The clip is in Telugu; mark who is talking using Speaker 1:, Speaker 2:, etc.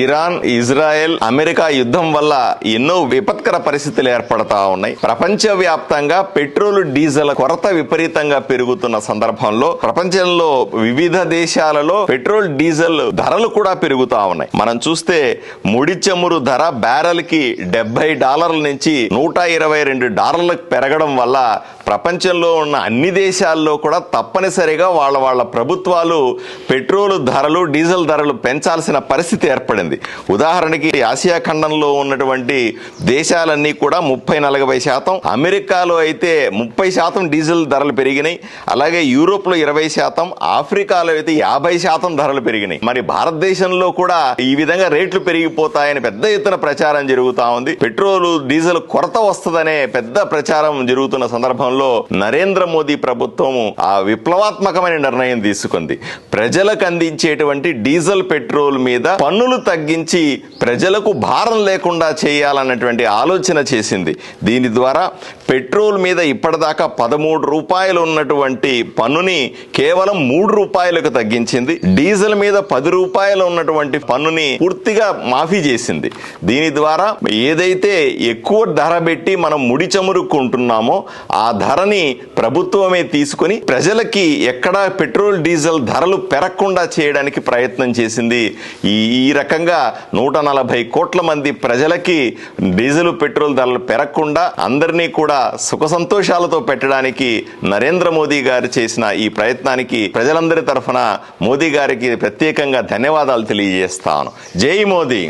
Speaker 1: ఇరాన్, ఇజ్రాయెల్, అమెరికా యుద్ధం వల్ల ఎన్నో విపత్కర పరిస్థితులు ఏర్పడతా ఉన్నాయి. ప్రపంచవ్యాప్తంగా పెట్రోల్, డీజిల్ కొరత విపరీతంగా పెరుగుతున్న సందర్భంలో ప్రపంచంలో వివిధ దేశాలలో పెట్రోల్, డీజిల్ ధరలు కూడా పెరుగుతా ఉన్నాయి. మనం చూస్తే ముడి చమురు ధర బ్యారెల్ కి $70 నుంచి $122 పెరగడం వల్ల ప్రపంచంలో ఉన్న అన్ని దేశాల్లో కూడా తప్పనిసరిగా వాళ్ళ ప్రభుత్వాలు పెట్రోల్ ధరలు, డీజిల్ ధరలు పెంచాల్సిన పరిస్థితి ఏర్పడింది. ఉదాహరణకి ఆసియా ఖండంలో ఉన్నటువంటి దేశాలన్నీ కూడా 30-40%, అమెరికాలో అయితే 30% డీజిల్ ధరలు పెరిగినాయి. అలాగే యూరోప్ లో 20%, ఆఫ్రికాలో అయితే 50% ధరలు పెరిగినాయి. మరి భారతదేశంలో కూడా ఈ విధంగా రేట్లు పెరిగిపోతాయని పెద్ద ఎత్తున ప్రచారం జరుగుతా ఉంది. పెట్రోల్, డీజిల్ కొరత వస్తుందనే పెద్ద ప్రచారం జరుగుతున్న సందర్భంలో నరేంద్ర మోదీ ప్రభుత్వం ఆ విప్లవాత్మకమైన నిర్ణయం తీసుకుంది. ప్రజలకు అందించేటువంటి డీజిల్, పెట్రోల్ మీద పన్నులు తగ్గించి ప్రజలకు భారం లేకుండా చేయాలన్నటువంటి ఆలోచన చేసింది. దీని ద్వారా పెట్రోల్ మీద ఇప్పటిదాకా ₹13 ఉన్నటువంటి పన్నుని కేవలం ₹3కు తగ్గించింది. డీజిల్ మీద ₹10 ఉన్నటువంటి పన్నుని పూర్తిగా మాఫీ చేసింది. దీని ద్వారా ఏదైతే ఎక్కువ ధర పెట్టి మనం ముడి చమురు కొంటున్నామో ఆ ధరని ప్రభుత్వమే తీసుకుని ప్రజలకి ఎక్కడా పెట్రోల్, డీజిల్ ధరలు పెరగకుండా చేయడానికి ప్రయత్నం చేసింది. ఈ రకంగా 140 కోట్ల మంది ప్రజలకి డీజిల్, పెట్రోల్ ధరలు పెరగకుండా అందరినీ కూడా సుఖ సంతోషాలతో పెట్టడానికి నరేంద్ర మోదీ గారు చేసిన ఈ ప్రయత్నానికి ప్రజలందరి తరఫున మోదీ గారికి ప్రత్యేకంగా ధన్యవాదాలు తెలియజేస్తాను. జై మోదీ.